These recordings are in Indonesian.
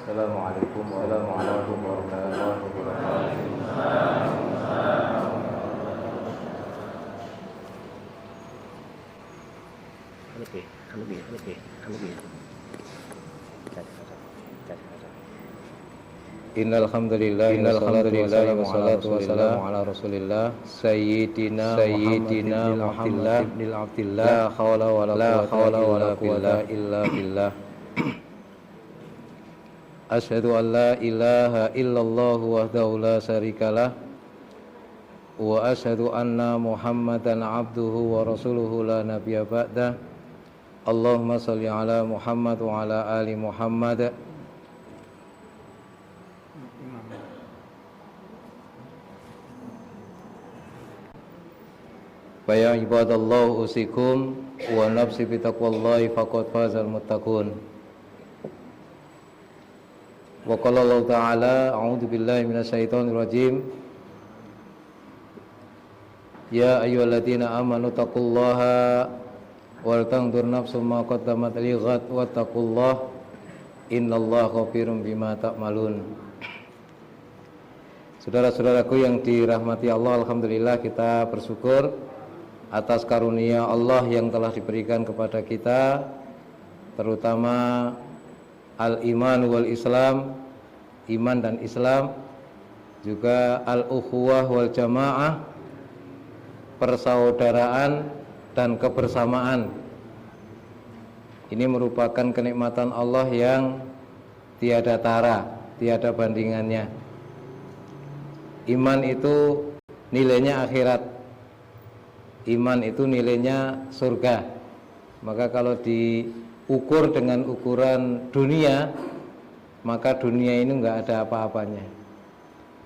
Assalamualaikum warahmatullahi wabarakatuh. Innal hamdalillah wassalatu wassalamu ala Rasulillah Sayyidina Muhammad ibn Abdillah la haula wala quwwata illa billah. Asyhadu an la ilaha illallah wahdahu la syarikalah wa asyhadu anna Muhammadan abduhu wa rasuluhu la nabiyya ba'dah. Allahumma shalli ala Muhammad wa ala ali Muhammad. Ya ibadallah usikum wa nafsi bitaqwallahi faqad fazal muttaqun. Wa qala Allah ta'ala a'udzu billahi minasyaitonir rajim. Ya ayyuhalladzina amanu taqullaha wal tanzur nafsum ma qaddamat lighad wattaqullaha innallaha khabirum bima ta'malun. Saudara-saudaraku yang dirahmati Allah, alhamdulillah kita bersyukur atas karunia Allah yang telah diberikan kepada kita, terutama al-iman wal Islam, iman dan Islam, juga al-ukhuwah wal jamaah, persaudaraan dan kebersamaan. Ini merupakan kenikmatan Allah yang tiada tara, tiada bandingannya. Iman itu nilainya akhirat, iman itu nilainya surga. Maka kalau diukur dengan ukuran dunia, maka dunia ini enggak ada apa-apanya.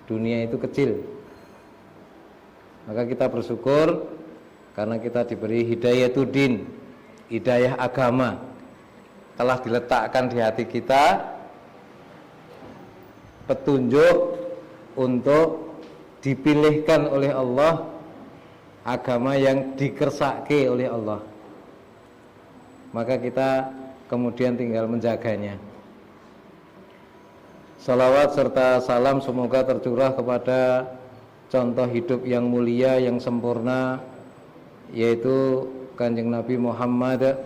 Dunia itu kecil. Maka kita bersyukur karena kita diberi hidayatuddin, hidayah agama, telah diletakkan di hati kita petunjuk untuk dipilihkan oleh Allah, agama yang dikersake oleh Allah. Maka kita kemudian tinggal menjaganya. Salawat serta salam semoga tercurah kepada contoh hidup yang mulia, yang sempurna, yaitu Kanjeng Nabi Muhammad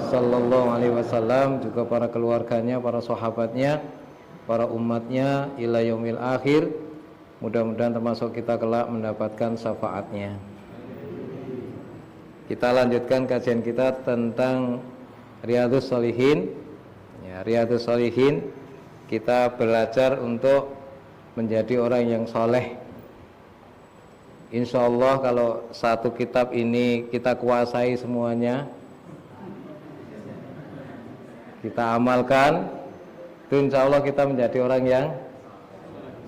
sallallahu alaihi wasallam, juga para keluarganya, para sahabatnya, para umatnya ila yaumil akhir. Mudah-mudahan termasuk kita kelak mendapatkan syafaatnya. Kita lanjutkan kajian kita tentang Riyadhus Shalihin. Ya, Riyadhus Shalihin, kita belajar untuk menjadi orang yang soleh. Insya Allah kalau satu kitab ini kita kuasai semuanya, kita amalkan, itu insya Allah kita menjadi orang yang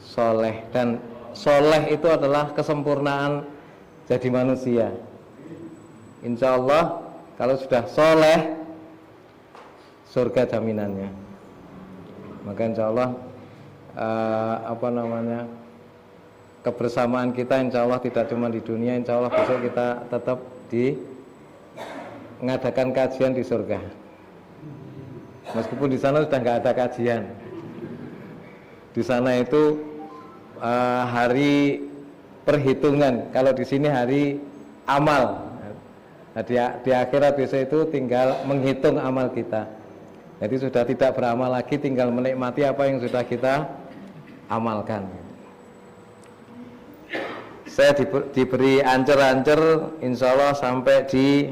soleh. Dan soleh itu adalah kesempurnaan jadi manusia. Insya Allah kalau sudah soleh, surga jaminannya. Maka insya Allah kebersamaan kita insya Allah tidak cuma di dunia. Insya Allah besok kita tetap mengadakan kajian di surga, meskipun di sana sudah nggak ada kajian. Di sana itu hari perhitungan, kalau di sini hari amal. Nah, di akhirat besok itu tinggal menghitung amal kita. Jadi sudah tidak beramal lagi, tinggal menikmati apa yang sudah kita amalkan. Saya diberi ancer-ancer, insya Allah sampai di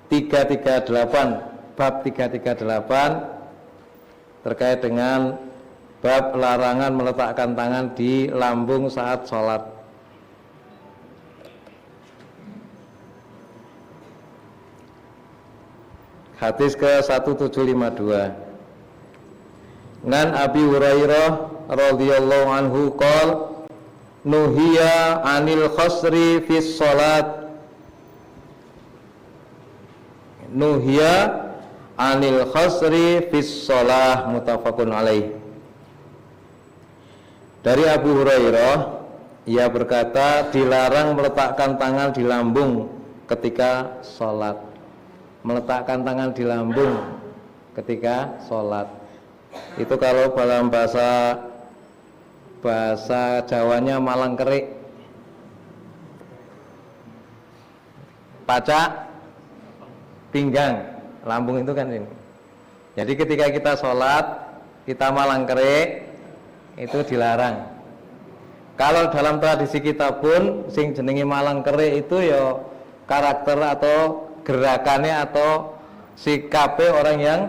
338, bab 338 terkait dengan bab larangan meletakkan tangan di lambung saat sholat. Hadis ke 1752. Ngan Abi Hurairah radhiyallahu anhu qol nuhiya anil khasri fis salat. Nuhiya anil khasri fis shalah, muttafaqun alaih. Dari Abu Hurairah, ia berkata dilarang meletakkan tangan di lambung ketika sholat. Meletakkan tangan di lambung ketika sholat. Itu kalau dalam bahasa Jawanya malang kerik. Pacak pinggang, lambung itu kan ini. Jadi ketika kita sholat, kita malang kerik, itu dilarang. Kalau dalam tradisi kita pun sing jenenge malang kerik itu ya karakter atau gerakannya atau sikapnya orang yang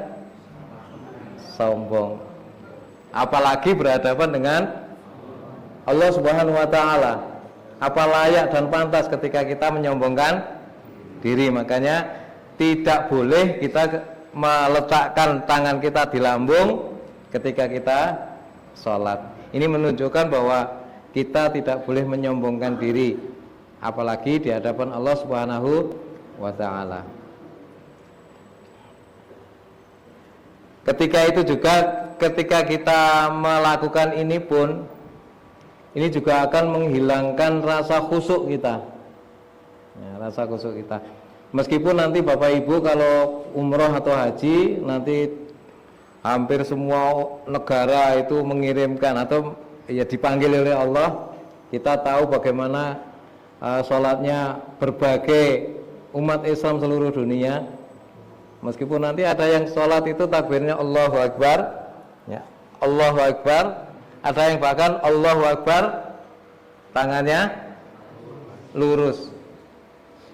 sombong. Apalagi berhadapan dengan Allah Subhanahu wa taala. Apa layak dan pantas ketika kita menyombongkan diri. Makanya tidak boleh kita meletakkan tangan kita di lambung ketika kita sholat. Ini menunjukkan bahwa kita tidak boleh menyombongkan diri, apalagi di hadapan Allah Subhanahu wa taala. Ketika itu juga, ketika kita melakukan ini pun, ini juga akan menghilangkan rasa khusyuk kita. Ya, rasa khusyuk kita. Meskipun nanti Bapak Ibu kalau umroh atau haji, nanti hampir semua negara itu mengirimkan atau ya dipanggil oleh Allah, kita tahu bagaimana sholatnya berbagai umat Islam seluruh dunia. Meskipun nanti ada yang sholat itu takbirnya Allahu Akbar, ya, Allahu Akbar, ada yang bahkan Allahu Akbar tangannya lurus.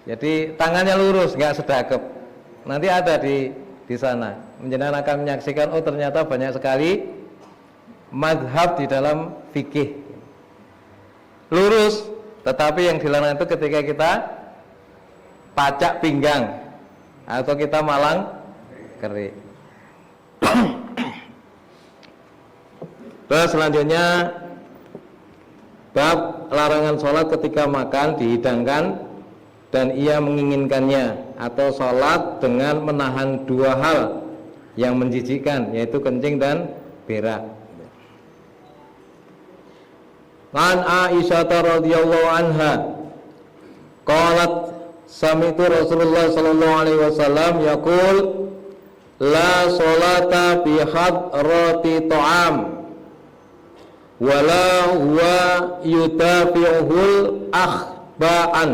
Jadi tangannya lurus, nggak sedekap. Nanti ada di sana. Menjenengan akan menyaksikan, oh ternyata banyak sekali mazhab di dalam fikih. Lurus, tetapi yang dilarang itu ketika kita pacak pinggang atau kita malang kerik. Terus selanjutnya bab larangan sholat ketika makan dihidangkan dan ia menginginkannya, atau sholat dengan menahan dua hal yang menjijikkan, yaitu kencing dan berak. An Aisyah radhiyallahu anha qalat sami'tu Rasulullah sallallahu alaihi wasallam yaqul la sholata bi hadrati ta'am wala huwa yutafi'uhul akhba'an,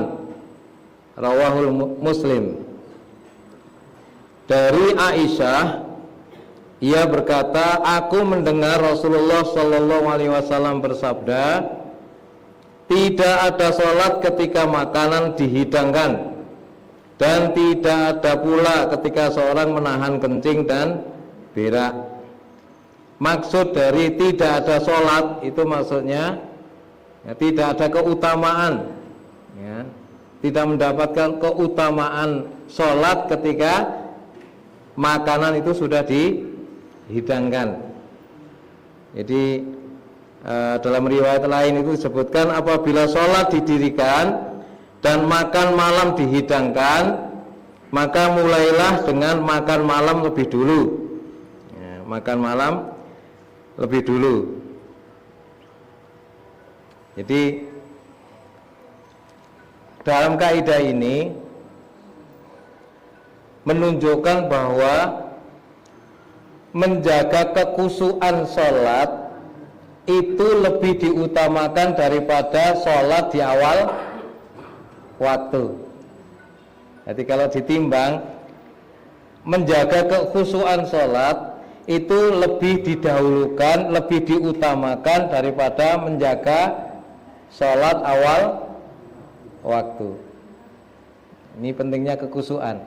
rawahul Muslim. Dari Aisyah, ia berkata, aku mendengar Rasulullah Shallallahu Alaihi Wasallam bersabda, tidak ada sholat ketika makanan dihidangkan, dan tidak ada pula ketika seorang menahan kencing dan berak. Maksud dari tidak ada sholat itu maksudnya ya, tidak ada keutamaan, ya, tidak mendapatkan keutamaan sholat ketika makanan itu sudah dihidangkan. Jadi dalam riwayat lain itu disebutkan apabila sholat didirikan dan makan malam dihidangkan, maka mulailah dengan makan malam lebih dulu, ya, makan malam lebih dulu. Jadi dalam kaidah ini menunjukkan bahwa menjaga kekhusyuan sholat itu lebih diutamakan daripada sholat di awal waktu. Jadi kalau ditimbang, menjaga kekhusyuan sholat itu lebih didahulukan, lebih diutamakan daripada menjaga sholat awal waktu. Ini pentingnya kekhusyuan.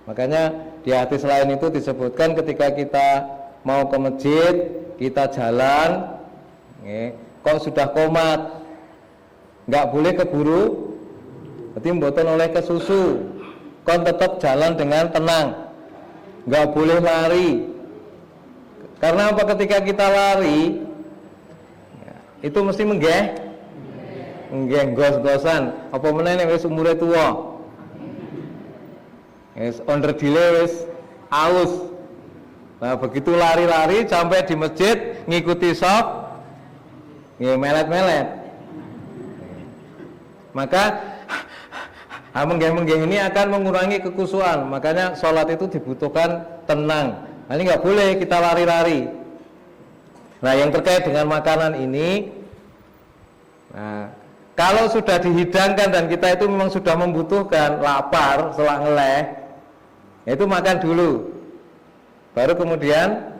Makanya di hadis lain itu disebutkan ketika kita mau ke masjid, kita jalan, kok sudah qomat, nggak boleh keburu, berarti mboten oleh kesusu, kon tetap jalan dengan tenang, nggak boleh lari. Karena apa? Ketika kita lari, itu mesti menggeh gos-gosan. Apa meneh wis umure tuwa, wis onder dile wis aus. Nah begitu lari-lari sampai di masjid ngikuti shop, melet-melet. Maka menggeh-menggeh ini akan mengurangi kekhusyuan. Makanya sholat itu dibutuhkan tenang, Nah, ini nggak boleh kita lari-lari. Nah, yang terkait dengan makanan ini, nah, kalau sudah dihidangkan dan kita itu memang sudah membutuhkan, lapar, selang ngeleh, itu makan dulu. Baru kemudian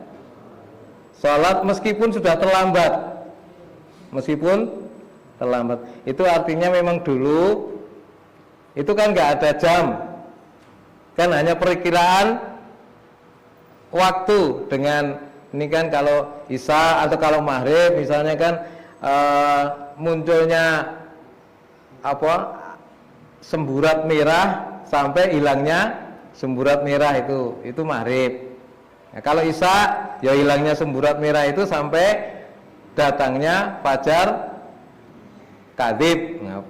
sholat meskipun sudah terlambat. Meskipun terlambat. Itu artinya memang dulu itu kan nggak ada jam. Kan hanya perkiraan waktu dengan ini kan kalau isya atau kalau maghrib misalnya kan munculnya apa semburat merah sampai hilangnya semburat merah itu maghrib. Nah, kalau isya ya hilangnya semburat merah itu sampai datangnya fajar kadhib. Nah,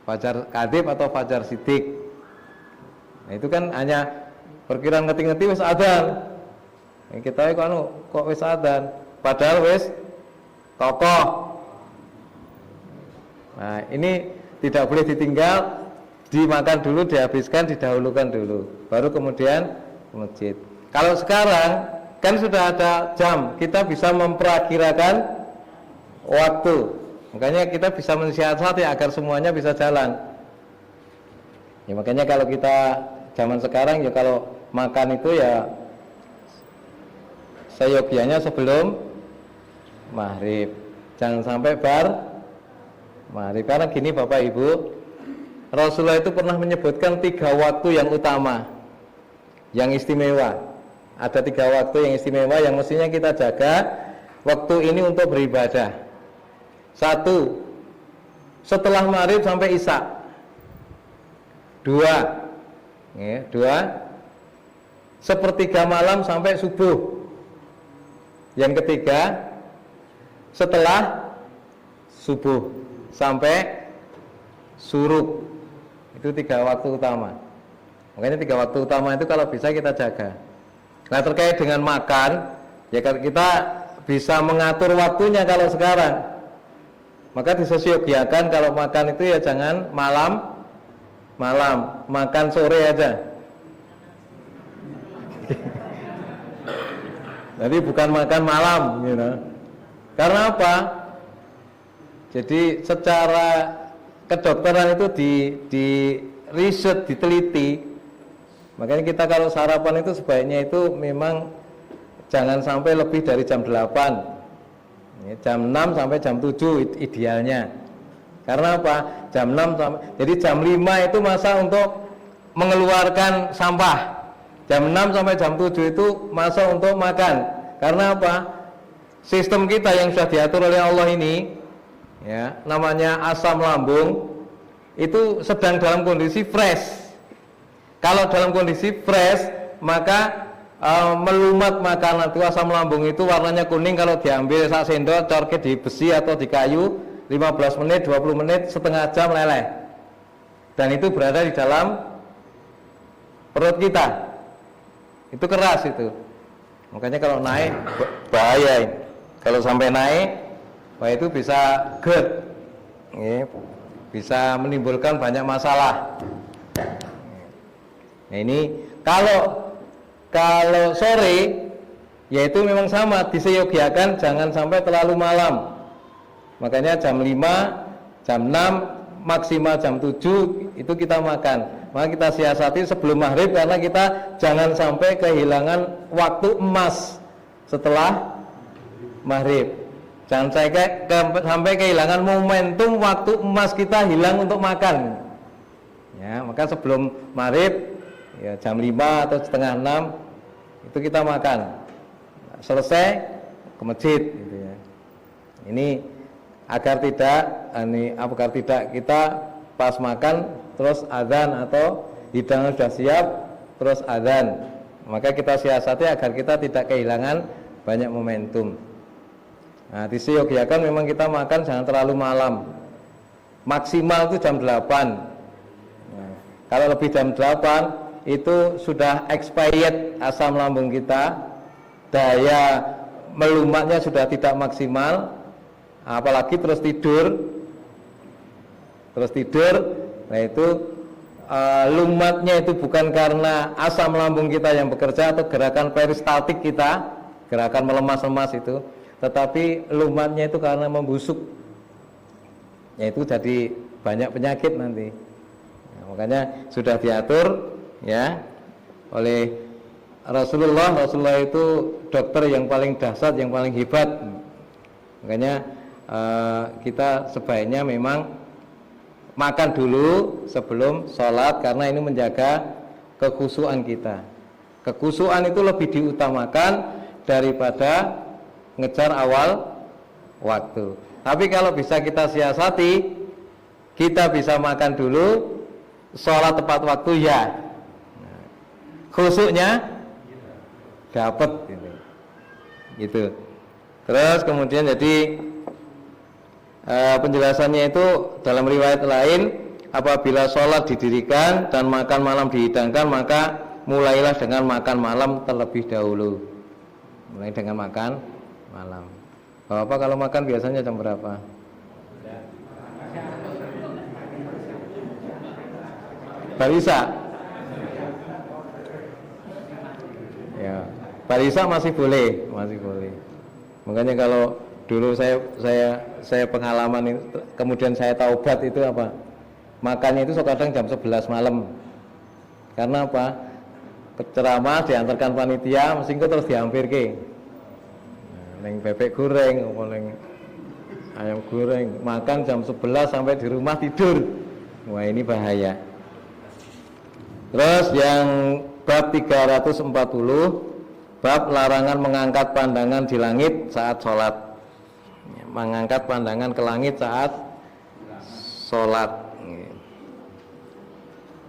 fajar kadhib atau fajar sidik. Nah, itu kan hanya perkiraan ngeti-ngeti wis adzan. Kita kok wis adzan, padahal wis kokoh. Nah, ini tidak boleh ditinggal, dimakan dulu, dihabiskan, didahulukan dulu, baru kemudian ke masjid. Kalau sekarang kan sudah ada jam, kita bisa memperakirakan waktu. Makanya kita bisa mensiasati agar semuanya bisa jalan. Ya makanya kalau kita zaman sekarang ya kalau makan itu ya seyogianya sebelum maghrib, jangan sampai maghrib. Karena gini Bapak Ibu, Rasulullah itu pernah menyebutkan 3 waktu yang utama, yang istimewa. Ada 3 waktu yang istimewa yang mestinya kita jaga waktu ini untuk beribadah. 1, setelah maghrib sampai isya. 2, ya, 2, sepertiga malam sampai subuh. Yang ketiga, setelah subuh sampai suruk. Itu 3 waktu utama. Makanya 3 waktu utama itu kalau bisa kita jaga. Nah, terkait dengan makan, ya kita bisa mengatur waktunya kalau sekarang. Maka disesuaikan kalau makan itu ya jangan malam, makan sore aja. Jadi bukan makan malam, gitu. Karena apa? Jadi secara kedokteran itu di riset, diteliti. Makanya kita kalau sarapan itu sebaiknya itu memang jangan sampai lebih dari jam 8. Jam 6 sampai jam 7 idealnya. Karena apa? Jam 6 sampai, jadi jam 5 itu masa untuk mengeluarkan sampah. Jam 6 sampai jam 7 itu masa untuk makan. Karena apa? Sistem kita yang sudah diatur oleh Allah ini, ya, namanya asam lambung, itu sedang dalam kondisi fresh. Kalau dalam kondisi fresh, maka melumat makanan itu asam lambung itu warnanya kuning. Kalau diambil sak sendok, corke di besi atau di kayu, 15 menit, 20 menit, setengah jam leleh. Dan itu berada di dalam perut kita. Itu keras itu. Makanya kalau naik bahaya. Kalau sampai naik, wah itu bisa GERD, bisa menimbulkan banyak masalah. Nah ini kalau sore, yaitu memang sama, diseyogiakan jangan sampai terlalu malam. Makanya jam 5, jam 6, maksimal jam 7 itu kita makan. Maka kita siasati sebelum maghrib karena kita jangan sampai kehilangan waktu emas setelah maghrib. Jangan sampai kehilangan momentum waktu emas kita hilang untuk makan. Ya, maka sebelum maghrib ya jam 5 atau setengah 6 itu kita makan. Selesai ke masjid gitu ya. Ini agar tidak kita pas makan terus adzan atau hidangan sudah siap terus adzan. Maka kita siasati agar kita tidak kehilangan banyak momentum. Nah, diseyogiakan memang kita makan jangan terlalu malam. Maksimal itu jam 8. Nah, kalau lebih jam 8 itu sudah expired asam lambung kita, daya melumatnya sudah tidak maksimal. Apalagi terus tidur, nah itu lumatnya itu bukan karena asam lambung kita yang bekerja atau gerakan peristaltik kita, gerakan melemas-lemas itu, tetapi lumatnya itu karena membusuk, yaitu jadi banyak penyakit nanti. Nah, makanya sudah diatur ya oleh Rasulullah. Rasulullah itu dokter yang paling dahsyat, yang paling hebat. Makanya kita sebaiknya memang makan dulu sebelum sholat, karena ini menjaga kekhusyuan kita. Kekhusyuan itu lebih diutamakan daripada ngejar awal waktu. Tapi kalau bisa kita siasati, kita bisa makan dulu, sholat tepat waktu ya, khusyuknya dapat gitu. Terus kemudian jadi penjelasannya itu dalam riwayat lain, apabila sholat didirikan dan makan malam dihidangkan, maka mulailah dengan makan malam terlebih dahulu. Mulai dengan makan malam. Bapak kalau makan biasanya jam berapa? Barisa. Ya, barisa masih boleh, masih boleh. Makanya kalau dulu saya pengalaman itu, kemudian saya taubat itu apa? Makannya itu kadang jam 11 malam. Karena apa? Ceramah diantarkan panitia, mesti terus dihampirke. Neng bebek goreng, apa neng ayam goreng, makan jam 11 sampai di rumah tidur. Wah, ini bahaya. Terus yang bab 340, bab larangan mengangkat pandangan di langit saat sholat. Mengangkat pandangan ke langit saat sholat.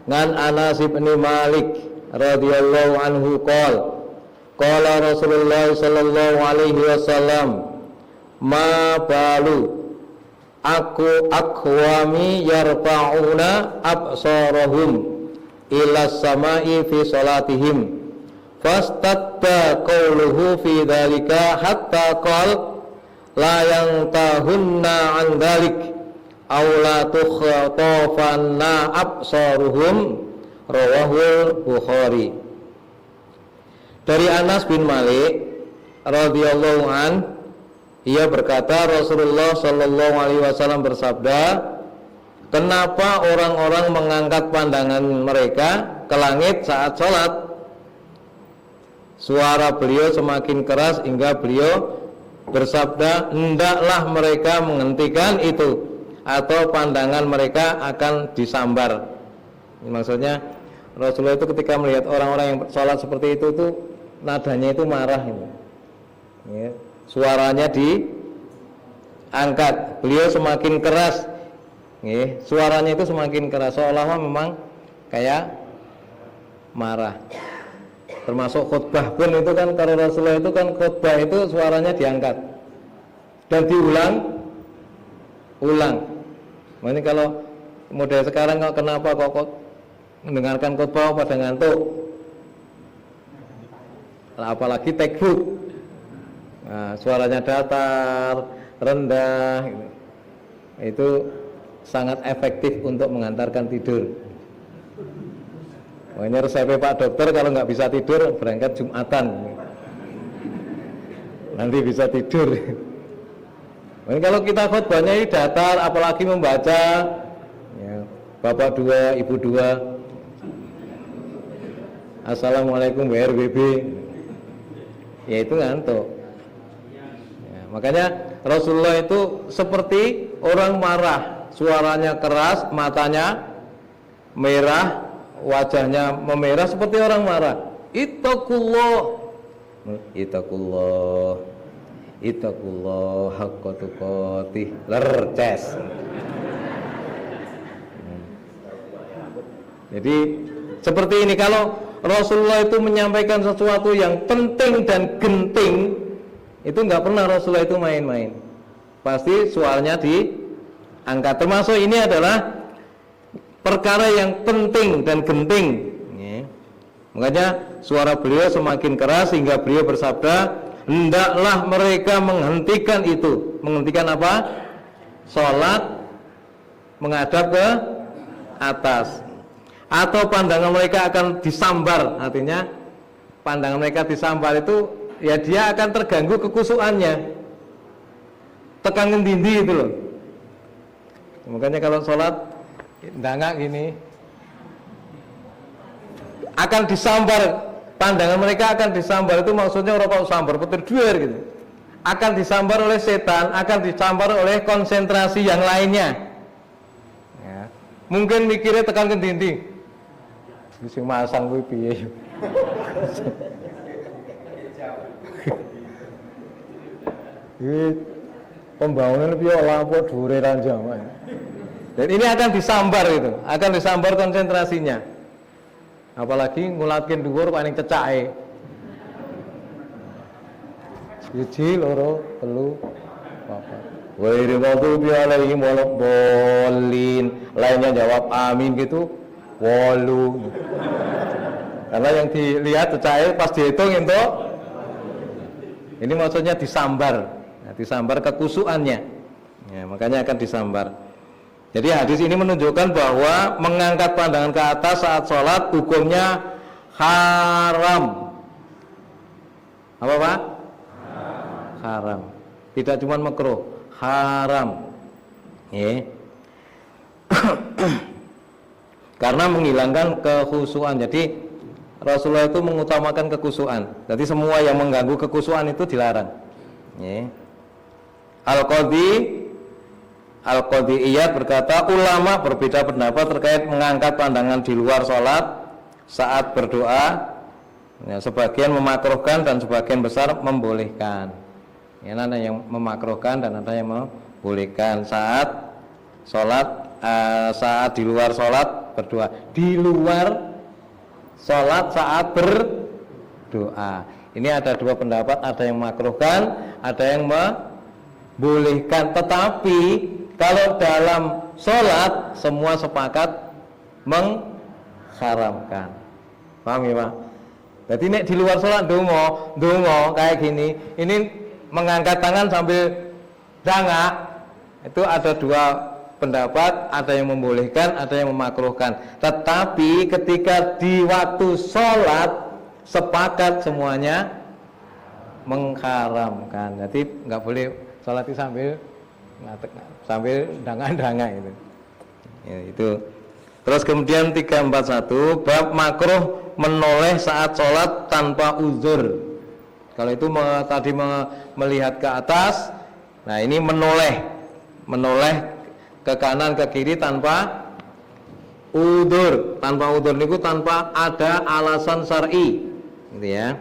Ngan Anas bin Malik radhiyallahu anhu qala Rasulullah sallallahu alaihi wasallam, ma balu aku akwami yarfa'una absarahum ila samai fi salatihim fastadda qawluhu fi dhalika hatta qala la yantahunna an dhalik aw la tukhatafanna absaruhum, rawahul Bukhari. Dari Anas bin Malik radhiyallahu an, ia berkata Rasulullah sallallahu alaihi wasallam bersabda, kenapa orang-orang mengangkat pandangan mereka ke langit saat sholat? Suara beliau semakin keras hingga beliau bersabda, hendaklah mereka menghentikan itu atau pandangan mereka akan disambar. Maksudnya Rasulullah itu ketika melihat orang-orang yang sholat seperti itu tuh nadanya itu marah gitu. Ya, suaranya diangkat, beliau semakin keras. Ya, suaranya itu semakin keras, seolah-olah memang kayak marah. Termasuk khutbah pun itu kan, kalau Rasulullah itu kan khutbah itu suaranya diangkat dan diulang. Ini kalau model sekarang kenapa kok mendengarkan khutbah pada ngantuk? Apalagi textbook, nah, suaranya datar, rendah, itu sangat efektif untuk mengantarkan tidur. Ini resepnya Pak Dokter, kalau nggak bisa tidur berangkat Jumatan, nanti bisa tidur. Ini kalau kita khutbahnya ini datar, apalagi membaca ya, Bapak 2, Ibu 2, Assalamualaikum BRBB, ya itu ngantuk ya, makanya Rasulullah itu seperti orang marah, suaranya keras, matanya merah, wajahnya memerah seperti orang marah. Ittaqullah haqqa tuqatih, lerces. Jadi seperti ini, kalau Rasulullah itu menyampaikan sesuatu yang penting dan genting, itu nggak pernah Rasulullah itu main-main. Pasti suaranya diangkat. Termasuk ini adalah perkara yang penting dan genting. Makanya suara beliau semakin keras hingga beliau bersabda, hendaklah mereka menghentikan itu. Menghentikan apa? Sholat menghadap ke atas. atau pandangan mereka akan disambar. Artinya pandangan mereka disambar itu ya dia akan terganggu kekusuannya, tekan ngendi itu loh. Makanya kalau sholat ndangak gini akan disambar, pandangan mereka akan disambar, itu maksudnya orang kok sambar petir duer gitu, akan disambar oleh setan, akan disambar oleh konsentrasi yang lainnya ya. Mungkin mikirnya tekan ke dinding sing masang kuwi piye pembangunan piye lampu dhuwure ranjang. Dan ini akan disambar itu, akan disambar konsentrasinya. Apalagi ngulatkin dhuwur paling cecake. Siji, loro, telu, papat. Wa irwadu bi alaihim waladdallin. Lainnya jawab amin gitu. Walu. Karena yang dilihat cecake pas dihitung itu ini maksudnya disambar. Nah, disambar kekusuannya. Ya, makanya akan disambar. Jadi hadis ini menunjukkan bahwa mengangkat pandangan ke atas saat sholat hukumnya haram. Apa Pak? Haram. Tidak cuma makruh, haram. Ya. Karena menghilangkan kekhusyuan. Jadi Rasulullah itu mengutamakan kekhusyuan. Jadi semua yang mengganggu kekhusyuan itu dilarang. Ya. Al-Qadhi'iyat berkata, ulama berbeda pendapat terkait mengangkat pandangan di luar sholat saat berdoa. Ya, sebagian memakruhkan dan sebagian besar membolehkan. Ya, ada yang memakruhkan dan ada yang membolehkan saat sholat, saat di luar sholat berdoa. Di luar sholat saat berdoa. Ini ada dua pendapat, ada yang memakruhkan, ada yang membolehkan. Tetapi kalau dalam sholat semua sepakat mengharamkan. Paham ya Pak? Jadi nek di luar sholat dongo kayak gini, ini mengangkat tangan sambil dangak, itu ada dua pendapat, ada yang membolehkan, ada yang memakruhkan. Tetapi ketika di waktu sholat sepakat semuanya mengharamkan. Jadi nggak boleh sholat sambil dangak-dangak itu. Ya, itu. Terus kemudian 341 bab makruh menoleh saat sholat tanpa uzur. Kalau itu tadi melihat ke atas, nah ini menoleh ke kanan ke kiri tanpa udzur. Tanpa udzur niku tanpa ada alasan syar'i, gitu ya.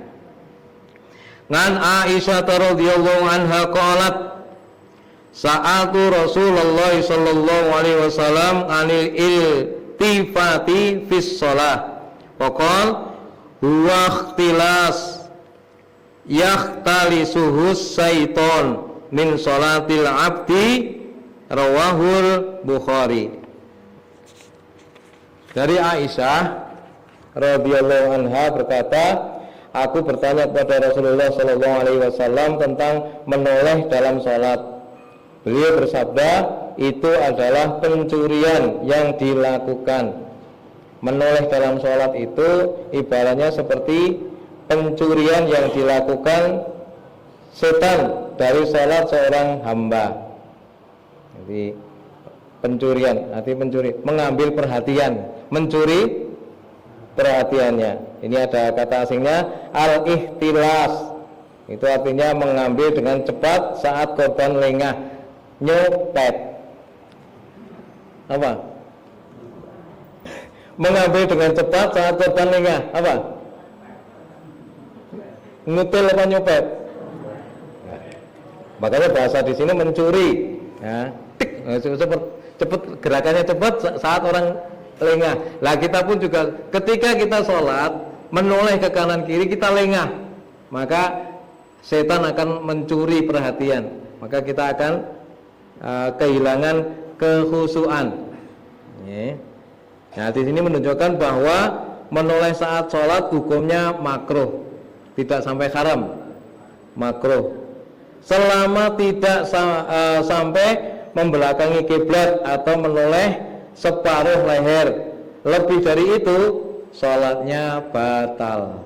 Ngan Aisyah radhiyallahu anha qalat sa'atu Rasulullah sallallahu alaihi wasallam anil iltifati fis shalah. Faqal huwa ikhtilas yakhtalisuhu syaiton min sholatil abdi, rawahul Bukhari. Dari Aisyah radhiyallahu anha berkata, aku bertanya kepada Rasulullah sallallahu alaihi wasallam tentang menoleh dalam salat. Beliau bersabda, itu adalah pencurian yang dilakukan. Menoleh dalam sholat itu ibaratnya seperti pencurian yang dilakukan setan dari sholat seorang hamba. Jadi pencurian, arti mencuri, mengambil perhatian, mencuri perhatiannya. Ini ada kata asingnya al-ihtilas. Itu artinya mengambil dengan cepat saat korban lengah. Nyopet apa? Mengambil dengan cepat saat korban lengah apa? Ngutil apa nyopet? Makanya bahasa di sini mencuri, ya. Cepat gerakannya cepat saat orang lengah. Lah kita pun juga ketika kita sholat menoleh ke kanan kiri kita lengah, maka setan akan mencuri perhatian, maka kita akan kehilangan kekhusyuan. Nah, di sini menunjukkan bahwa menoleh saat sholat hukumnya makruh, tidak sampai haram, makruh. Selama tidak sampai membelakangi kiblat atau menoleh separuh leher Lebih dari itu sholatnya batal.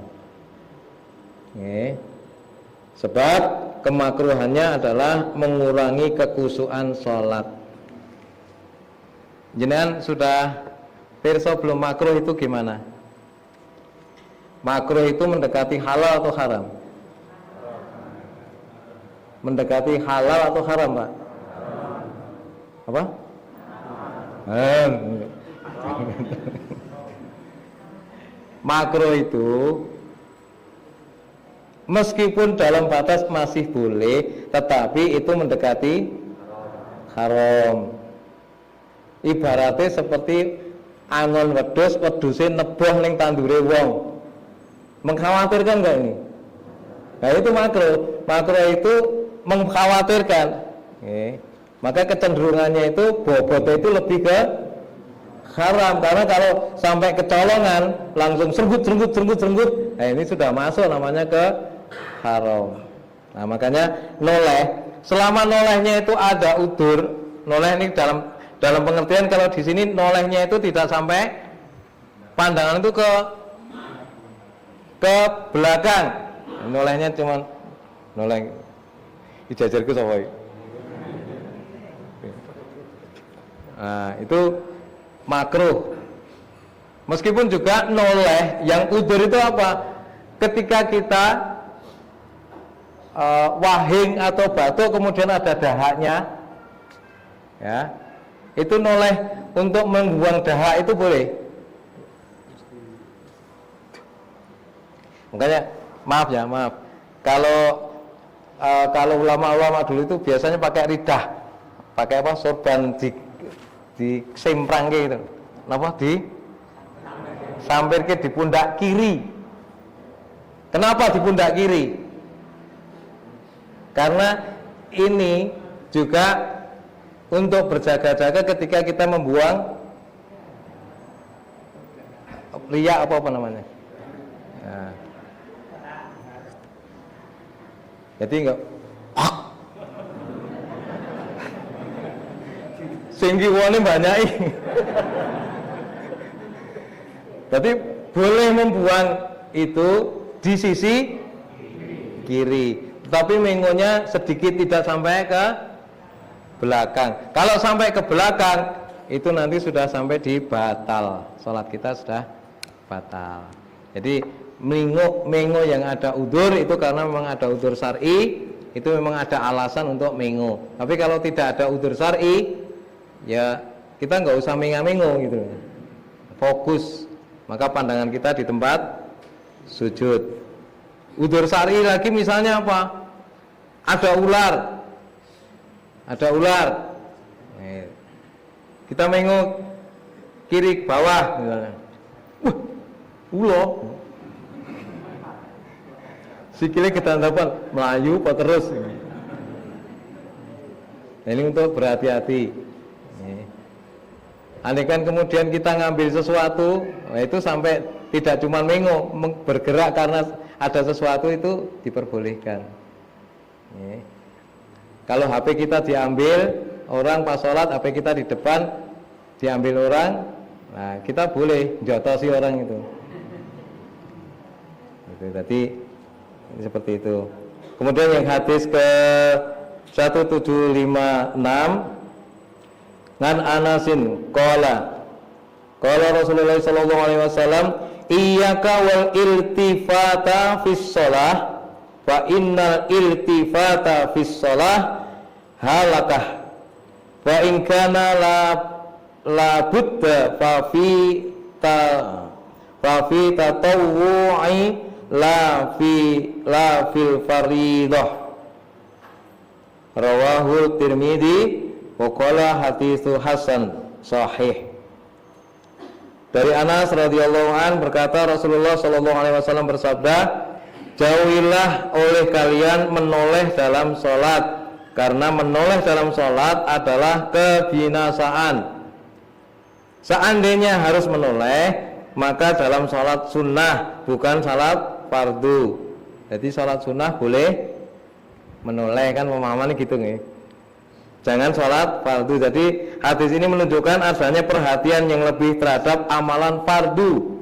Sebab kemakruhannya adalah mengurangi kekhusyuan sholat. Jenengan sudah pirsa belum makruh itu gimana? Makruh itu mendekati halal atau haram? Mendekati halal atau haram, Pak? Apa? Makruh itu meskipun dalam batas masih boleh, tetapi itu mendekati haram. Ibaratnya seperti angon wedhus, wedhuse neboh ning tandure wong. Mengkhawatirkan enggak ini? Nah itu makruh. Makruh itu mengkhawatirkan. Maka kecenderungannya itu bobotnya itu lebih ke haram, karena kalau sampai kecolongan langsung sergut, nah ini sudah masuk namanya ke haram. Nah makanya noleh, selama nolehnya itu ada udur, noleh ini dalam pengertian kalau di sini nolehnya itu tidak sampai pandangan itu ke belakang, nolehnya cuma noleh ijajarku sapa. Nah itu makruh. Meskipun juga noleh, yang udur itu apa? Ketika kita wahing atau batuk kemudian ada dahaknya, ya, itu noleh untuk membuang dahak itu boleh. Makanya maaf, kalau ulama-ulama dulu itu biasanya pakai ridah, pakai apa, sorban di semprang gitu, kenapa di sampir di pundak kiri. Kenapa di pundak kiri? Karena ini juga untuk berjaga-jaga ketika kita membuang riak apa namanya. Nah. Jadi enggak singgi wone banyak. Jadi boleh membuang itu di sisi kiri, tetapi mengonya sedikit tidak sampai ke belakang. Kalau sampai ke belakang itu nanti sudah sampai di batal, sholat kita sudah batal. Jadi mengo yang ada udzur itu karena memang ada udzur syar'i, itu memang ada alasan untuk mengo. Tapi kalau tidak ada udzur syar'i, ya kita nggak usah mengo gitu, fokus. Maka pandangan kita di tempat sujud. Udzur syar'i lagi misalnya apa? Ada ular. Kita mengo kiri ke bawah misalnya. Ulo. Sikile ketandapan melayu apa terus. Nah, ini untuk berhati-hati. Andaikan kemudian kita ngambil sesuatu, nah itu sampai tidak cuma mengo, bergerak karena ada sesuatu itu diperbolehkan. Kalau HP kita diambil orang pas sholat, HP kita di depan diambil orang, nah kita boleh jotosi orang itu. Jadi seperti itu. Kemudian yang hadis ke 1756 Ngan Anasin qala Rasulullah sallallahu alaihi wasallam iyyaka wal iltifata fis shalah fa innal iltifata fis shalah halakah wa in kana la budda fa fi tatawwu'i la fil faridah. Rawahu Tirmidzi wa qala haditsu hasan sahih. Dari Anas radhiyallahu an berkata Rasulullah sallallahu alaihi wasallam bersabda, jauhilah oleh kalian menoleh dalam salat, karena menoleh dalam salat adalah kebinasaan. Seandainya harus menoleh, maka dalam salat sunnah, bukan salat fardu. Jadi salat sunnah boleh menoleh, kan pemahamannya gitu nih. jangan sholat fardu. Jadi hadis ini menunjukkan adanya perhatian yang lebih terhadap amalan fardu.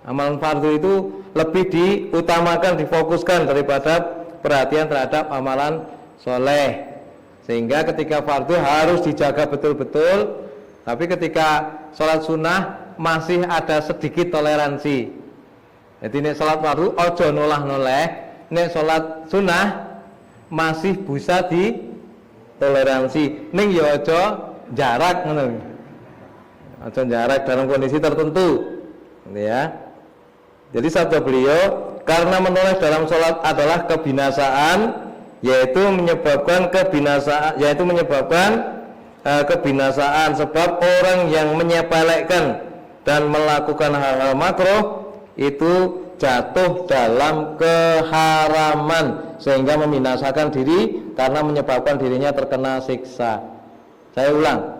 Amalan fardu itu lebih diutamakan, difokuskan daripada perhatian terhadap amalan soleh. Sehingga ketika fardu harus dijaga betul-betul, tapi ketika sholat sunnah masih ada sedikit toleransi. Jadi nek sholat fardu ojo nolah-noleh, nek sholat sunnah masih bisa ditoleransi. Ning ya ojo jarak ngono. Ojo jarak dalam kondisi tertentu. Ya. Jadi sabda beliau, karena menoleh dalam sholat adalah kebinasaan, yaitu menyebabkan kebinasaan, sebab orang yang menyepelekan dan melakukan hal-hal makruh itu jatuh dalam keharaman sehingga membinasakan diri karena menyebabkan dirinya terkena siksa. Saya ulang.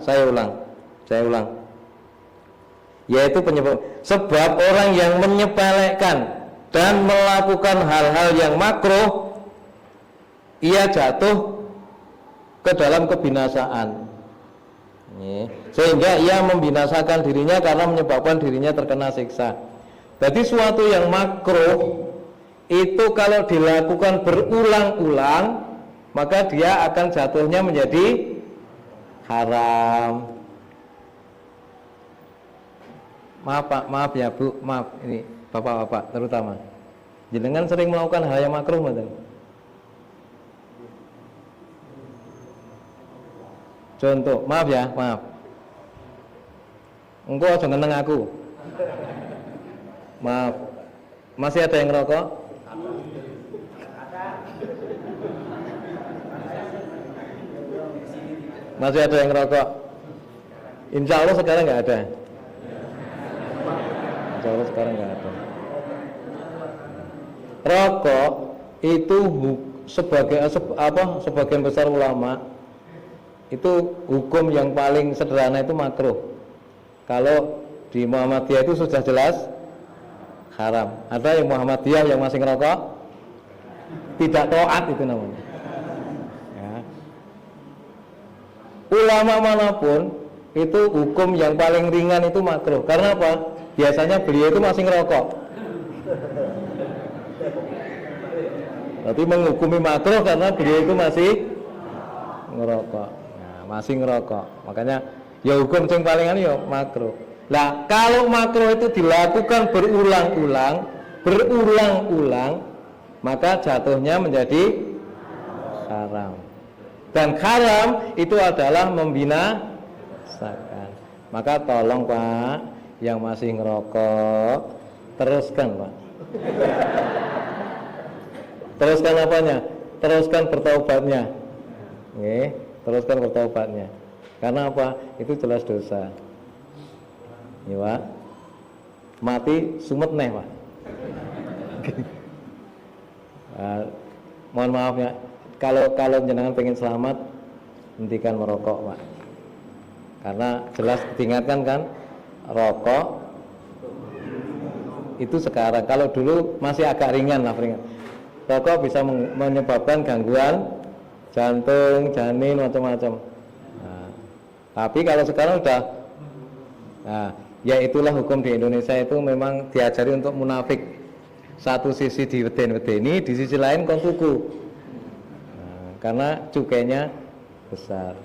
Yaitu penyebab, sebab orang yang menyepelekan dan melakukan hal-hal yang makruh, ia jatuh ke dalam kebinasaan, sehingga ia membinasakan dirinya karena menyebabkan dirinya terkena siksa. Jadi suatu yang makruh itu kalau dilakukan berulang-ulang, maka dia akan jatuhnya menjadi haram. Maaf Pak, maaf ya Bu, maaf ini bapak-bapak terutama. Jenengan sering melakukan hal yang makruh mboten? Contoh, maaf ya, maaf. Engko aja ngeneng aku. Maaf. Masih ada yang ngerokok? Masih ada yang ngerokok? Insya Allah sekarang nggak ada. Insya Allah sekarang nggak ada. Rokok itu sebagian besar ulama itu hukum yang paling sederhana itu makruh. Kalau di Muhammadiyah itu sudah jelas haram. Ada yang Muhammadiyah yang masih ngerokok, tidak taat itu namanya. Ya. Ulama manapun itu hukum yang paling ringan itu makruh. Karena apa? Biasanya beliau itu masih ngerokok. Berarti menghukumi makruh karena beliau itu masih ngerokok. Nah, masih ngerokok. Makanya ya hukum yang paling ya makruh. Nah, kalau makruh itu dilakukan berulang-ulang, maka jatuhnya menjadi haram. Dan haram itu adalah membinasakan. Maka tolong Pak, yang masih ngerokok, teruskan Pak. Teruskan apanya? Teruskan bertaubatnya. Nggih, teruskan bertaubatnya. Karena apa? Itu jelas dosa. Ya Pak, mati sumet neh Pak. Mohon maaf ya, kalau jenengan pengen selamat, hentikan merokok Pak. Karena jelas diingatkan kan, rokok itu sekarang, kalau dulu masih agak ringan lah, rokok bisa menyebabkan gangguan jantung, janin, macam-macam. Nah, tapi kalau sekarang udah, nah, ya itulah hukum di Indonesia itu memang diajari untuk munafik. Satu sisi diweden-wedeni, di sisi lain kon tuku. Nah, karena cukainya besar.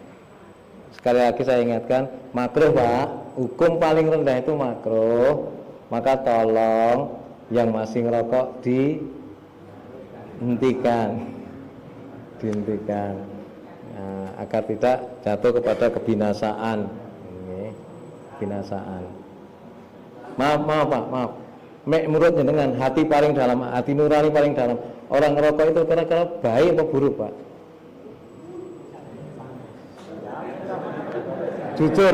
Sekali lagi saya ingatkan, makruh Pak, hukum paling rendah itu makruh. Maka tolong yang masih ngerokok dihentikan, nah, agar tidak jatuh kepada kebinasaan. Ini, binasaan. Maaf Pak, maaf. Menurut jenengan hati paling dalam, hati nurani paling dalam, orang ngerokok itu kira-kira baik apa buruk Pak? Jujur,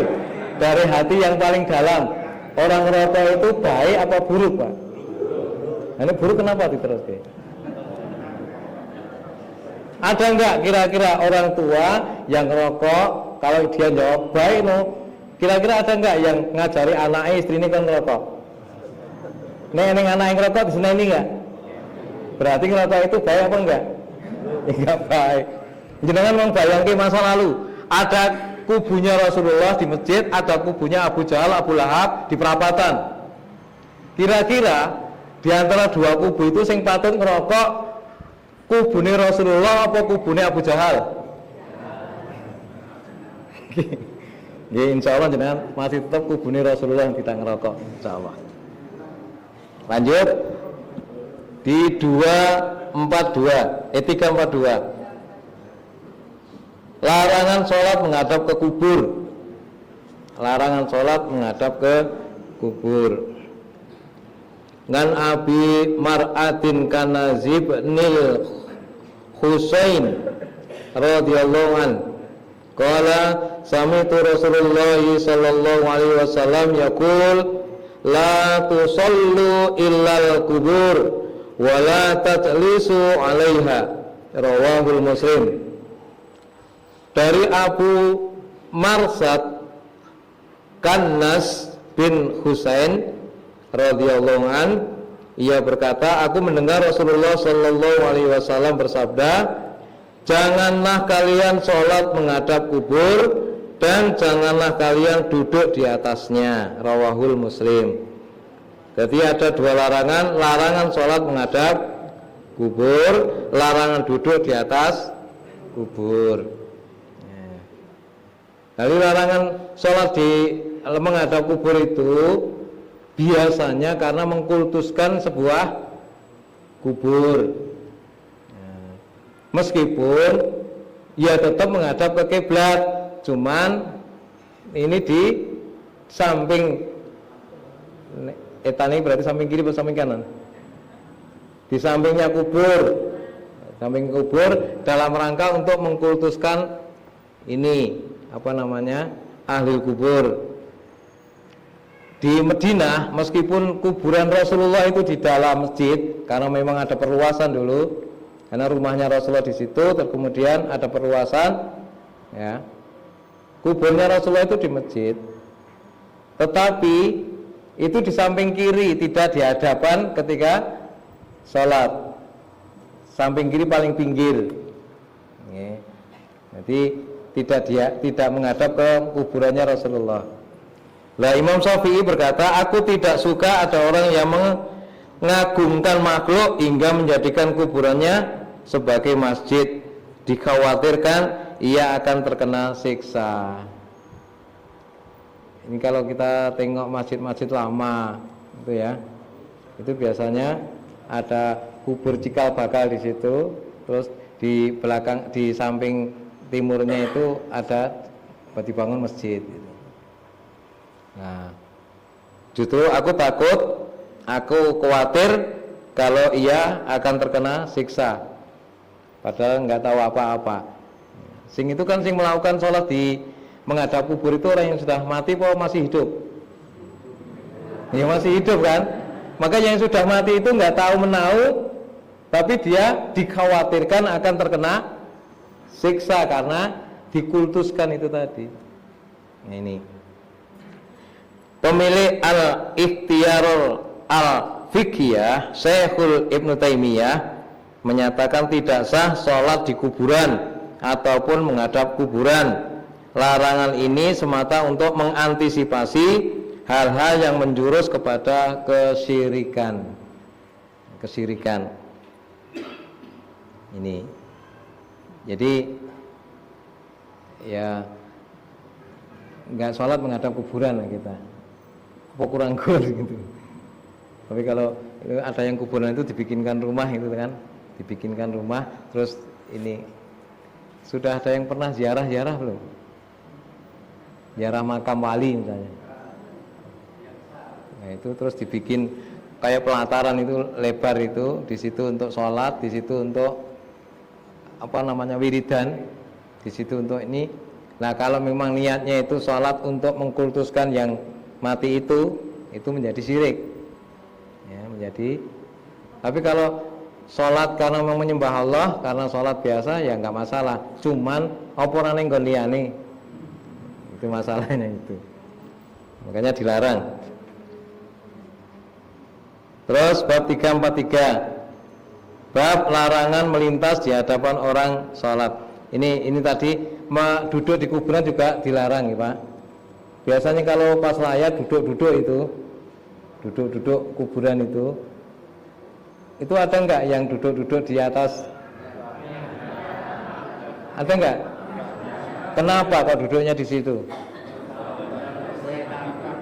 dari hati yang paling dalam, orang ngerokok itu baik apa buruk Pak? Ini buruk kenapa diteruskan? Ada enggak kira-kira orang tua yang ngerokok, kalau dia jawab baik no, kira-kira ada enggak yang ngajari anaknya istri ini kan ngerokok? Neng anak yang ngerokok di sini ini enggak? Berarti ngerokok itu baik apa enggak? Enggak baik. Jangan membayangkan masa lalu. ada kubunya Rasulullah di masjid, ada kubunya Abu Jahal, Abu Lahab di perapatan. Kira-kira di antara dua kubu itu sing patut ngerokok kubune Rasulullah apa kubune Abu Jahal? Ya insya Allah jenengan masih tetap kubune Rasulullah yang kita ngerokok, insya Allah. Lanjut di 342. Larangan sholat menghadap ke kubur. Larangan sholat menghadap ke kubur. Ngan Abi Mar'atin Kanazib Nil Husain radhiyallahu an. Qala sami'tu Rasulullah sallallahu alaihi wasallam yaqul la tusallu illal kubur wa la tatlisu 'alaiha. Rawahul Muslim. Dari Abu Marsad Kannas bin Husain radhiyallahu an, ia berkata, aku mendengar Rasulullah sallallahu alaihi wasallam bersabda, janganlah kalian sholat menghadap kubur dan janganlah kalian duduk di atasnya. Rawahul Muslim. Jadi ada dua larangan, larangan sholat menghadap kubur, larangan duduk di atas kubur. Lalu larangan sholat di menghadap kubur itu biasanya karena mengkultuskan sebuah kubur. Meskipun ya tetap menghadap ke kiblat, cuman ini di samping etan ini berarti samping kiri atau samping kanan? Di sampingnya kubur, samping kubur dalam rangka untuk mengkultuskan ini apa namanya ahli kubur. Di Madinah meskipun kuburan Rasulullah itu di dalam masjid karena memang ada perluasan dulu. Karena rumahnya Rasulullah di situ, terus kemudian ada perluasan, ya. Kuburnya Rasulullah itu di masjid, tetapi itu di samping kiri, tidak di hadapan ketika sholat. Samping kiri paling pinggir, ya. Jadi tidak menghadap ke kuburannya Rasulullah. Lah Imam Syafi'i berkata, aku tidak suka ada orang yang mengagungkan makhluk hingga menjadikan kuburannya sebagai masjid. Dikhawatirkan ia akan terkena siksa. Ini kalau kita tengok masjid-masjid lama itu ya, itu biasanya ada kubur cikal bakal di situ, terus di belakang, di samping timurnya itu ada dibangun masjid. Nah, justru aku takut, aku khawatir kalau ia akan terkena siksa, padahal nggak tahu apa-apa. Sing itu kan sing melakukan sholat di menghadap kubur itu orang yang sudah mati atau masih hidup? Ya masih hidup kan? Maka yang sudah mati itu nggak tahu menahu, tapi dia dikhawatirkan akan terkena siksa karena dikultuskan itu tadi. Nah, ini pemilik Al-Ikhtiyarul Al-Fiqhiyah Syekhul Ibnu Taimiyah menyatakan tidak sah sholat di kuburan ataupun menghadap kuburan. Larangan ini semata untuk mengantisipasi hal-hal yang menjurus kepada kesyirikan. Ini. Jadi ya nggak sholat menghadap kuburan kita. Apa kurang gol gitu. Tapi kalau ada yang kuburan itu dibikinkan rumah itu kan, dibikinkan rumah, terus ini sudah ada yang pernah ziarah belum? Ziarah makam wali misalnya. Nah itu terus dibikin kayak pelataran itu lebar itu, di situ untuk sholat, di situ untuk apa namanya wiridan, di situ untuk ini. Nah kalau memang niatnya itu sholat untuk mengkultuskan yang mati itu menjadi syirik, ya menjadi. Tapi kalau sholat karena memang menyembah Allah, karena sholat biasa ya nggak masalah. Cuman oporane nggon liyane, itu masalahnya itu. Makanya dilarang. Terus bab 343, bab larangan melintas di hadapan orang sholat. Ini tadi duduk di kuburan juga dilarang ya Pak. Biasanya kalau pas layat duduk-duduk itu, duduk-duduk kuburan itu ada enggak yang duduk-duduk di atas? Ada enggak? Kenapa kok duduknya di situ?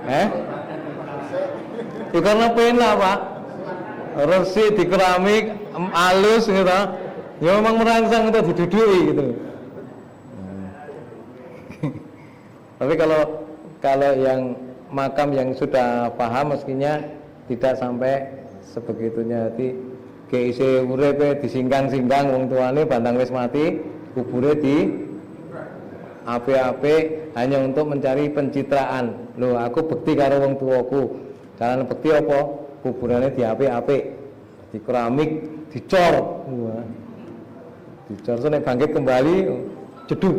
Ya karena pena Pak. Resi di keramik halus gitu. Ya memang merangsang untuk diduduki gitu. Tapi kalau yang makam yang sudah paham mestinya tidak sampai sebegitunya. Jadi keisi urip disinggang-singgang wong tuane bandang wis mati, kubure di ape-ape hanya untuk mencari pencitraan. Loh, aku bekti karo wong tuaku. Karena bekti apa? Kuburannya di ape-ape, di keramik, dicor. Wah. Dicor so nek bangkit kembali jeduk.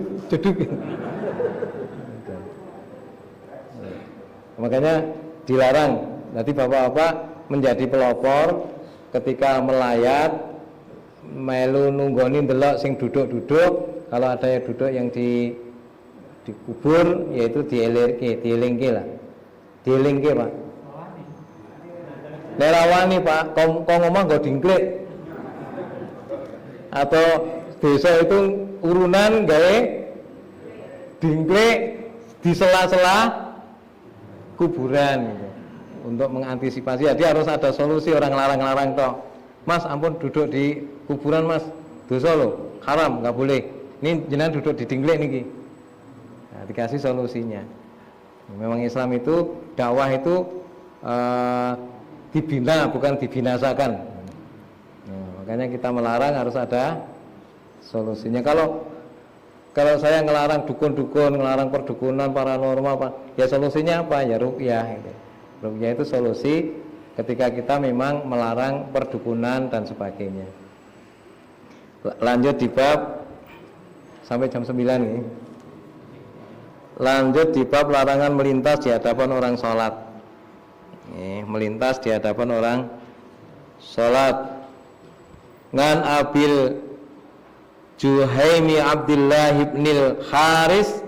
Makanya dilarang. Nanti bapak-bapak menjadi pelopor ketika melayat melu nunggoni ndelok sing duduk-duduk. Kalau ada yang duduk yang dikubur, yaitu dielingke lah. Dielingke Pak. Lerawani Pak, kau ngomong gak dingklik. Atau desa itu urunan gawe dingklik di sela-sela kuburan gitu. Untuk mengantisipasi, jadi harus ada solusi. Orang larang-larang toh. Mas ampun duduk di kuburan Mas, dosa loh, haram, nggak boleh. Ini jenengan duduk di dingklik niki. Nah, dikasih solusinya. Memang Islam itu dakwah itu dibina bukan dibinasakan. Nah, makanya kita melarang harus ada solusinya. Kalau saya ngelarang dukun-dukun, ngelarang perdukunan paranormal, ya solusinya apa? Ya ruqyah. Gitu. Ruqyah itu solusi ketika kita memang melarang perdukunan dan sebagainya. Lanjut di bab sampai jam 9 ini. Lanjut di bab larangan melintas di hadapan orang sholat. Melintas di hadapan orang sholat. Ngan Abil Juhaimi Abdullah ibnil Haris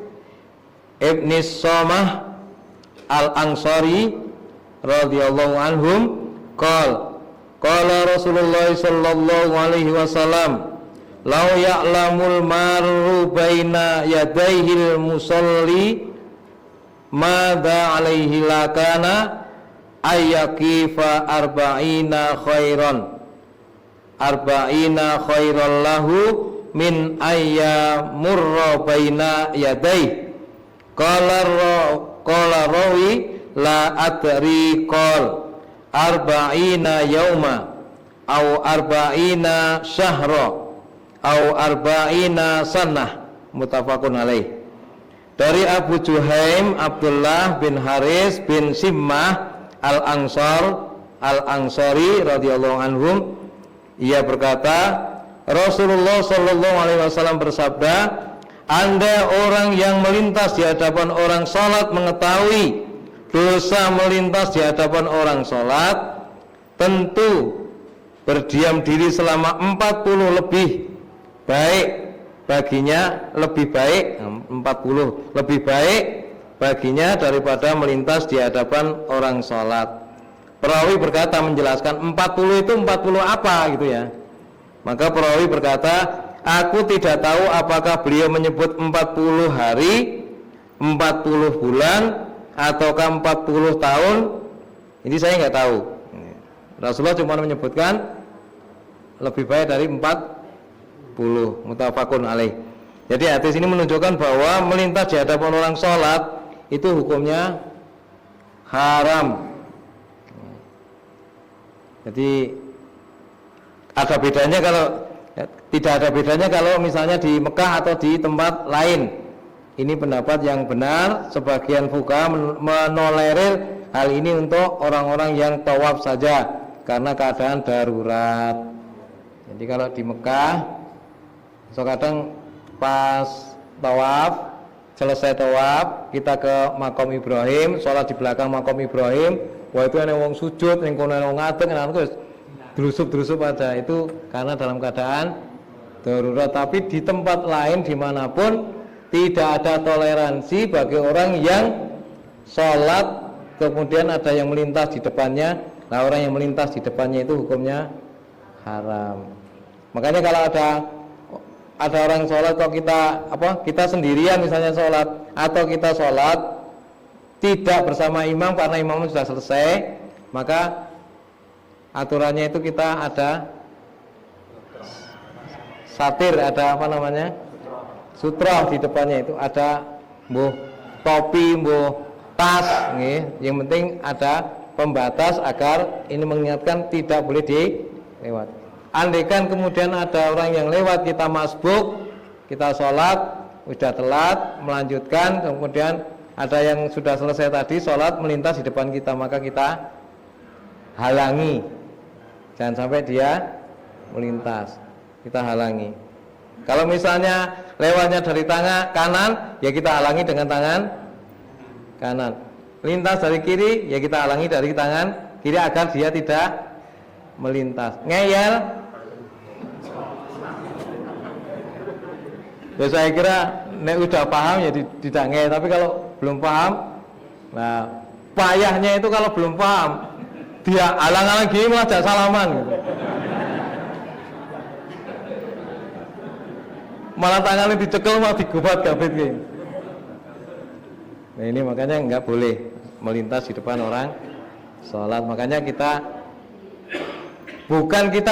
ibnis Somah al-Ansari radhiyallahu anhum qala Rasulullah sallallahu alaihi wasallam law ya'lamul maru baina yadayhil musalli madza alaihi lakana ayyakifa arba'ina khairan lahu min ayyamurra baina yadayhi qala rawi la adri qol arba'ina yauma au arba'ina syahra au arba'ina sanah muttafaqun alaih. Dari Abu Juhaim Abdullah bin Haris bin Simmah al-Ansari radhiyallahu anhum, ia berkata Rasulullah sallallahu alaihi wasallam bersabda, anda orang yang melintas di hadapan orang salat mengetahui dosa melintas di hadapan orang sholat, tentu berdiam diri selama 40 lebih baik baginya, lebih baik 40 lebih baik baginya daripada melintas di hadapan orang sholat. Perawi berkata menjelaskan 40 itu 40 apa gitu ya. Maka perawi berkata, aku tidak tahu apakah beliau menyebut 40 hari, 40 bulan, ataukah 40 tahun. Ini saya nggak tahu. Rasulullah cuma menyebutkan lebih baik dari 40. Muttafaqun alaih. Jadi hadis ini menunjukkan bahwa melintas di hadapan orang sholat itu hukumnya haram. Jadi ada bedanya tidak ada bedanya kalau misalnya di Mekah atau di tempat lain. Ini pendapat yang benar. Sebagian fuqaha menolerir hal ini untuk orang-orang yang tawaf saja karena keadaan darurat. Jadi kalau di Mekah, so kadang pas tawaf, selesai tawaf, kita ke makam Ibrahim, sholat di belakang makam Ibrahim. Wah itu ada wong sujud, yang kono wong ngadeg, terus drusup-drusup aja. Itu karena dalam keadaan darurat. Tapi di tempat lain dimanapun tidak ada toleransi bagi orang yang sholat kemudian ada yang melintas di depannya. Nah, orang yang melintas di depannya itu hukumnya haram. Makanya kalau ada orang sholat kok kita sendirian misalnya sholat, atau kita sholat tidak bersama imam karena imam sudah selesai, maka aturannya itu kita ada satir, ada sutra di depannya, itu ada topi, tas, yang penting ada pembatas agar ini mengingatkan tidak boleh dilewat. Andaikan kemudian ada orang yang lewat, kita masbuk, kita sholat sudah telat, melanjutkan, kemudian ada yang sudah selesai tadi sholat melintas di depan kita, maka kita halangi, jangan sampai dia melintas, kita halangi. Kalau misalnya lewatnya dari tangan kanan, ya kita halangi dengan tangan kanan. Lintas dari kiri, ya kita halangi dari tangan kiri agar dia tidak melintas. Ngeyel, ya saya kira nek udah paham ya tidak ngeyel, tapi kalau belum paham, nah payahnya itu kalau belum paham dia halang-halang gini malah jak salaman gitu. Malah tangannya dicekel, malah digubat kabit gitu. Nah ini makanya nggak boleh melintas di depan orang sholat. Makanya kita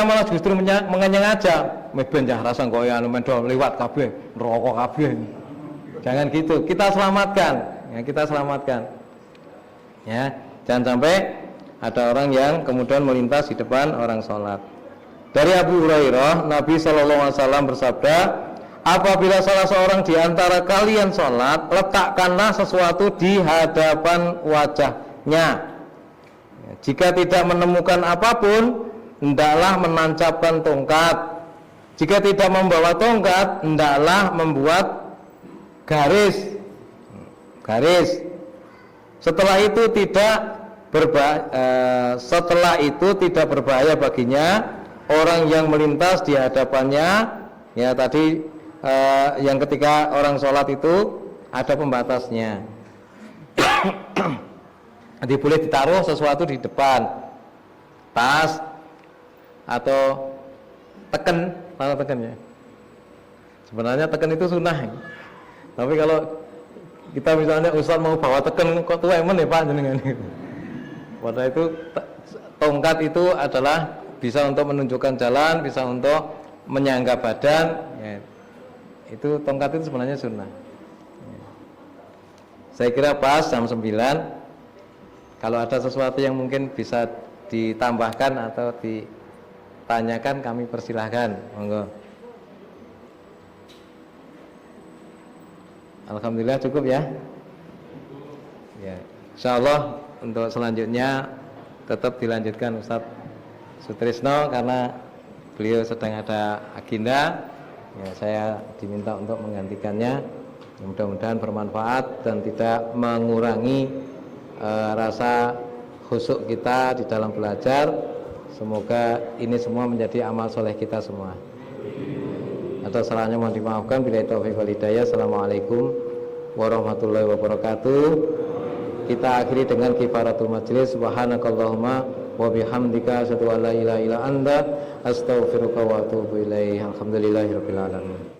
malah justru mengenyang aja, meben jah rasa goyang mendol lewat kabeh, rokok kabeh. Jangan gitu, kita selamatkan. Ya, jangan sampai ada orang yang kemudian melintas di depan orang sholat. Dari Abu Hurairah, Nabi SAW bersabda, apabila salah seorang di antara kalian sholat, letakkanlah sesuatu di hadapan wajahnya. Jika tidak menemukan apapun, hendaklah menancapkan tongkat. Jika tidak membawa tongkat, hendaklah membuat garis. Setelah itu tidak berbahaya baginya orang yang melintas di hadapannya. Ya tadi yang ketika orang sholat itu ada pembatasnya. Jadi boleh ditaruh sesuatu di depan, tas atau teken ya. Sebenarnya teken itu sunnah. Tapi kalau kita misalnya ustaz mau bawa teken kok tua emen ya Pak jenengan. Padahal itu tongkat itu adalah bisa untuk menunjukkan jalan, bisa untuk menyangga badan. Ya. Itu tongkat itu sebenarnya sunnah. Saya kira pas jam 9. Kalau ada sesuatu yang mungkin bisa ditambahkan atau ditanyakan, kami persilahkan. Monggo. Alhamdulillah cukup ya. Ya, insyaallah untuk selanjutnya tetap dilanjutkan Ustadz Sutrisno karena beliau sedang ada agenda. Ya, saya diminta untuk menggantikannya. Mudah-mudahan bermanfaat dan tidak mengurangi rasa khusyuk kita di dalam belajar. Semoga ini semua menjadi amal soleh kita semua. Atas salahnya mohon dimaafkan. Billahi taufiq wal hidayah. Assalamualaikum warahmatullahi wabarakatuh. Kita akhiri dengan kifaratul majlis. Subhanakallahumma wa bihamdika asyhadu an la ilaha illa anta astaghfiruka wa atubu ilaik. Alhamdulillahirabbil alamin.